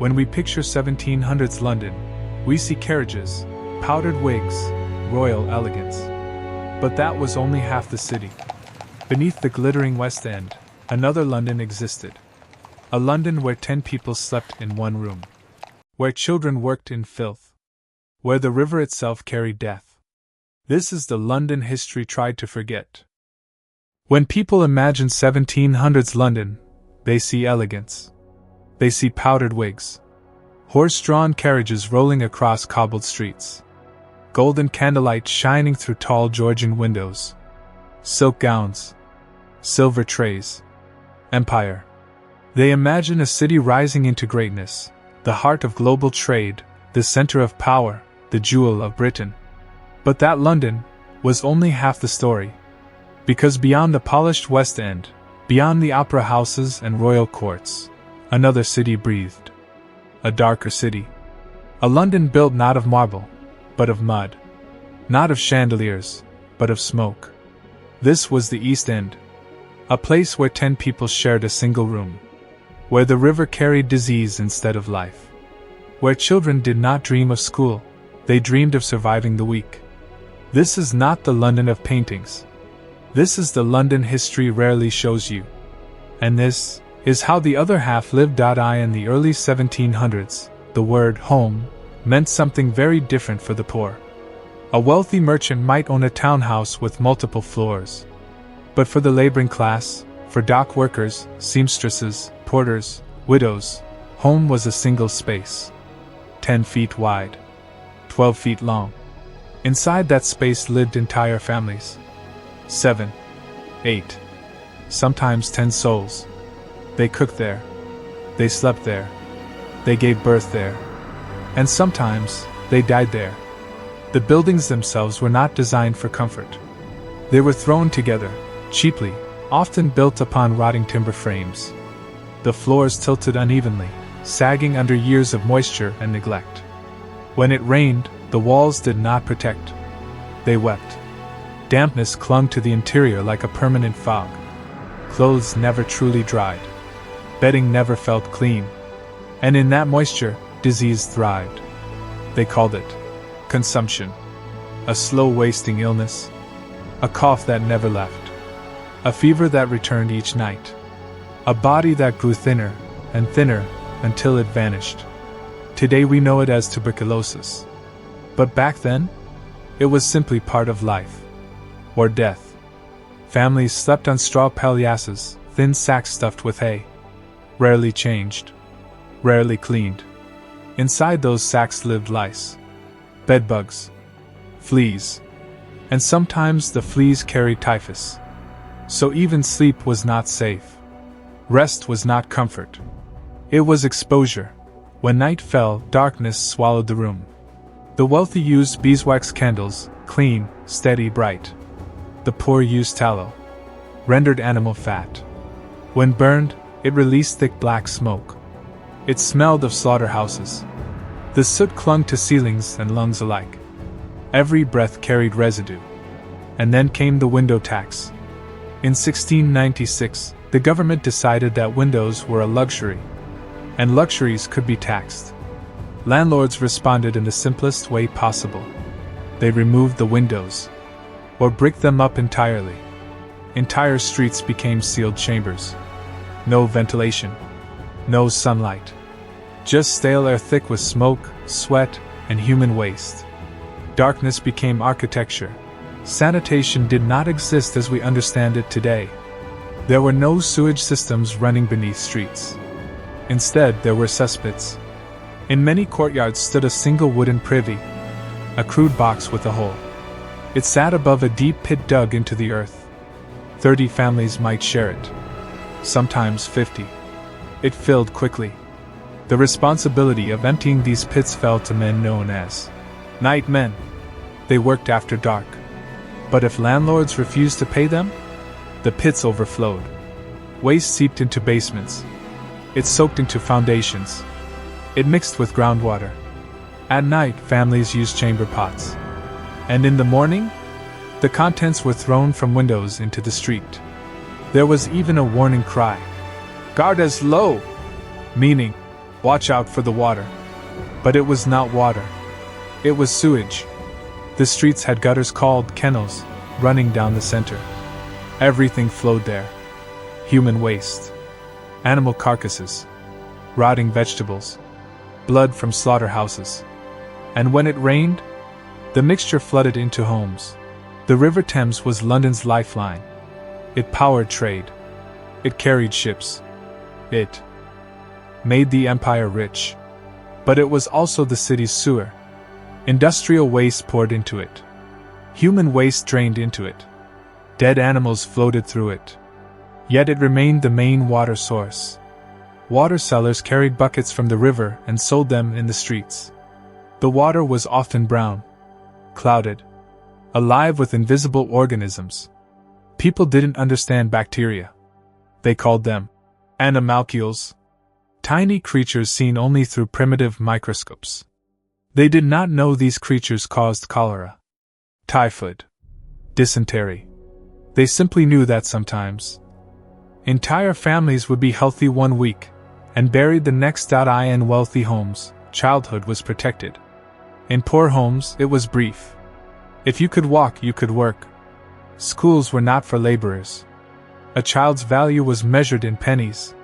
When we picture 1700s London, we see carriages, powdered wigs, royal elegance. But that was only half the city. Beneath the glittering West End, another London existed. A London where 10 people slept in one room. Where children worked in filth. Where the river itself carried death. This is the London history tried to forget. When people imagine 1700s London, they see elegance. They see powdered wigs. Horse-drawn carriages rolling across cobbled streets. Golden candlelight shining through tall Georgian windows. Silk gowns. Silver trays. Empire. They imagine a city rising into greatness, the heart of global trade, the center of power, the jewel of Britain. But that London was only half the story. Because beyond the polished West End, beyond the opera houses and royal courts, another city breathed. A darker city. A London built not of marble, but of mud. Not of chandeliers, but of smoke. This was the East End. A place where 10 people shared a single room. Where the river carried disease instead of life. Where children did not dream of school, they dreamed of surviving the week. This is not the London of paintings. This is the London history rarely shows you. And this is how the other half lived. In the early 1700s, the word home meant something very different for the poor. A wealthy merchant might own a townhouse with multiple floors. But for the laboring class, for dock workers, seamstresses, porters, widows, home was a single space. 10 feet wide. 12 feet long. Inside that space lived entire families. 7, 8, sometimes 10 souls. They cooked there. They slept there. They gave birth there. And sometimes, they died there. The buildings themselves were not designed for comfort. They were thrown together, cheaply, often built upon rotting timber frames. The floors tilted unevenly, sagging under years of moisture and neglect. When it rained, the walls did not protect. They wept. Dampness clung to the interior like a permanent fog. Clothes never truly dried. Bedding never felt clean. And in that moisture, disease thrived. They called it consumption. A slow wasting illness. A cough that never left. A fever that returned each night. A body that grew thinner and thinner until it vanished. Today we know it as tuberculosis. But back then, it was simply part of life. Or death. Families slept on straw paillasses, thin sacks stuffed with hay. Rarely changed. Rarely cleaned. Inside those sacks lived lice. Bedbugs. Fleas. And sometimes the fleas carried typhus. So even sleep was not safe. Rest was not comfort. It was exposure. When night fell, darkness swallowed the room. The wealthy used beeswax candles, clean, steady, bright. The poor used tallow, rendered animal fat. When burned, it released thick black smoke. It smelled of slaughterhouses. The soot clung to ceilings and lungs alike. Every breath carried residue. And then came the window tax. In 1696, the government decided that windows were a luxury, and luxuries could be taxed. Landlords responded in the simplest way possible. They removed the windows, or bricked them up entirely. Entire streets became sealed chambers. No ventilation. No sunlight. Just stale air thick with smoke, sweat, and human waste. Darkness became architecture. Sanitation did not exist as we understand it today. There were no sewage systems running beneath streets. Instead, there were cesspits. In many courtyards stood a single wooden privy, a crude box with a hole. It sat above a deep pit dug into the earth. 30 families might share it. Sometimes 50. It filled quickly. The responsibility of emptying these pits fell to men known as night men. They worked after dark. But if landlords refused to pay them, the pits overflowed. Waste seeped into basements. It soaked into foundations. It mixed with groundwater. At night, families used chamber pots. And in the morning, the contents were thrown from windows into the street. There was even a warning cry. Guard as low! Meaning, Watch out for the water. But it was not water. It was sewage. The streets had gutters called kennels, running down the center. Everything flowed there. Human waste. Animal carcasses. Rotting vegetables. Blood from slaughterhouses. And when it rained, the mixture flooded into homes. The River Thames was London's lifeline. It powered trade. It carried ships. It made the empire rich. But it was also the city's sewer. Industrial waste poured into it. Human waste drained into it. Dead animals floated through it. Yet it remained the main water source. Water sellers carried buckets from the river and sold them in the streets. The water was often brown, clouded, alive with invisible organisms. People didn't understand bacteria. They called them animalcules, tiny creatures seen only through primitive microscopes. They did not know these creatures caused cholera, typhoid, dysentery. They simply knew that sometimes entire families would be healthy one week and buried the next. In wealthy homes, childhood was protected. In poor homes, it was brief. If you could walk, you could work. Schools were not for laborers. A child's value was measured in pennies.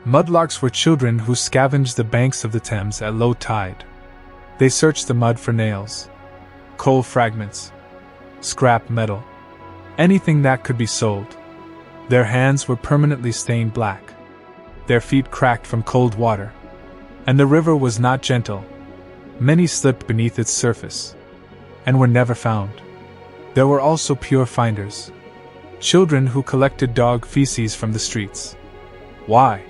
Mudlarks were children who scavenged the banks of the Thames at low tide. They searched the mud for nails, coal fragments, scrap metal, anything that could be sold. Their hands were permanently stained black. Their feet cracked from cold water. And the river was not gentle. Many slipped beneath its surface and were never found. There were also pure finders, children who collected dog feces from the streets. Why?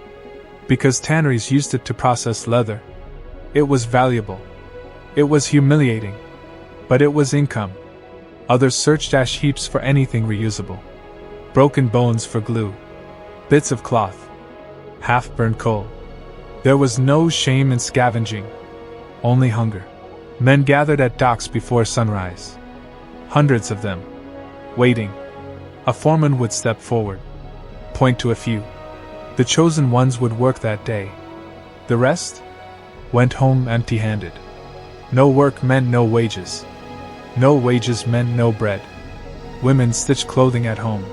Because tanneries used it to process leather. It was valuable. It was humiliating. But it was income. Others searched ash heaps for anything reusable. Broken bones for glue. Bits of cloth. Half-burned coal. There was no shame in scavenging. Only hunger. Men gathered at docks before sunrise. Hundreds of them. Waiting. A foreman would step forward. Point to a few. The chosen ones would work that day. The rest went home empty-handed. No work meant no wages. No wages meant no bread. Women stitched clothing at home.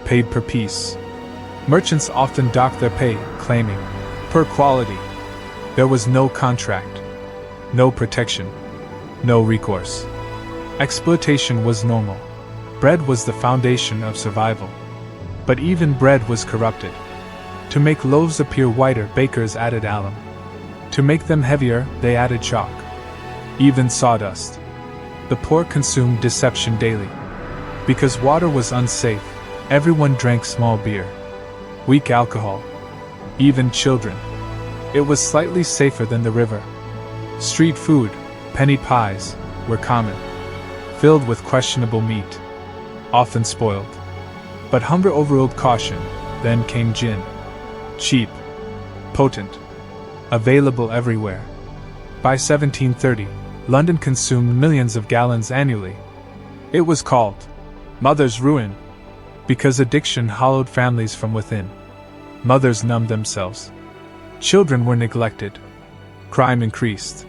Paid per piece. Merchants often docked their pay, claiming, per quality. There was no contract. No protection. No recourse. Exploitation was normal. Bread was the foundation of survival. But even bread was corrupted. To make loaves appear whiter, bakers added alum. To make them heavier, they added chalk. Even sawdust. The poor consumed deception daily. Because water was unsafe, everyone drank small beer. Weak alcohol. Even children. It was slightly safer than the river. Street food, penny pies, were common. Filled with questionable meat. Often spoiled. But hunger overruled caution. Then came gin. Cheap. Potent. Available everywhere. By 1730, London consumed millions of gallons annually. It was called Mother's Ruin because addiction hollowed families from within. Mothers numbed themselves. Children were neglected. Crime increased.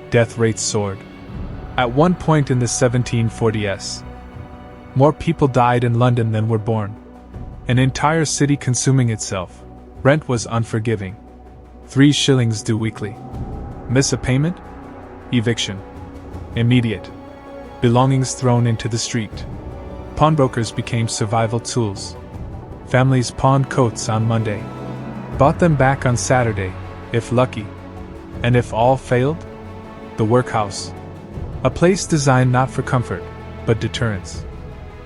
Death rates soared. At one point in the 1740s, more people died in London than were born. An entire city consuming itself. Rent was unforgiving. 3 shillings due weekly. Miss a payment? Eviction. Immediate. Belongings thrown into the street. Pawnbrokers became survival tools. Families pawned coats on Monday. Bought them back on Saturday, if lucky. And if all failed? The workhouse. A place designed not for comfort, but deterrence.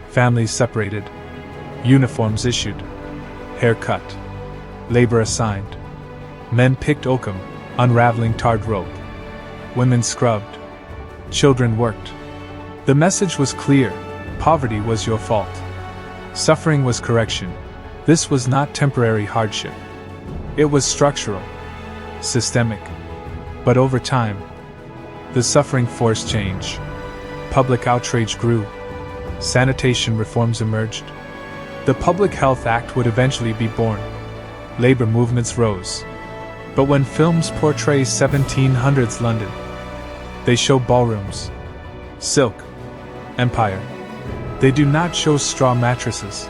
Families separated. Uniforms issued. Hair cut. Labor assigned. Men picked oakum, unraveling tarred rope. Women scrubbed. Children worked. The message was clear. Poverty was your fault. Suffering was correction. This was not temporary hardship. It was structural. Systemic. But over time, the suffering forced change. Public outrage grew. Sanitation reforms emerged. The Public Health Act would eventually be born. Labor movements rose. But when films portray 1700s London, they show ballrooms, silk, empire. They do not show straw mattresses,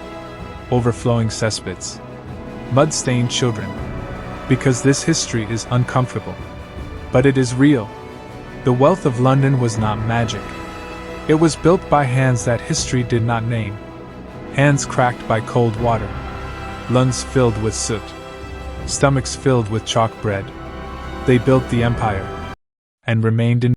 overflowing cesspits, mud-stained children, because this history is uncomfortable. But it is real. The wealth of London was not magic. It was built by hands that history did not name. Hands cracked by cold water, lungs filled with soot, stomachs filled with chalk bread. They built the empire, and remained in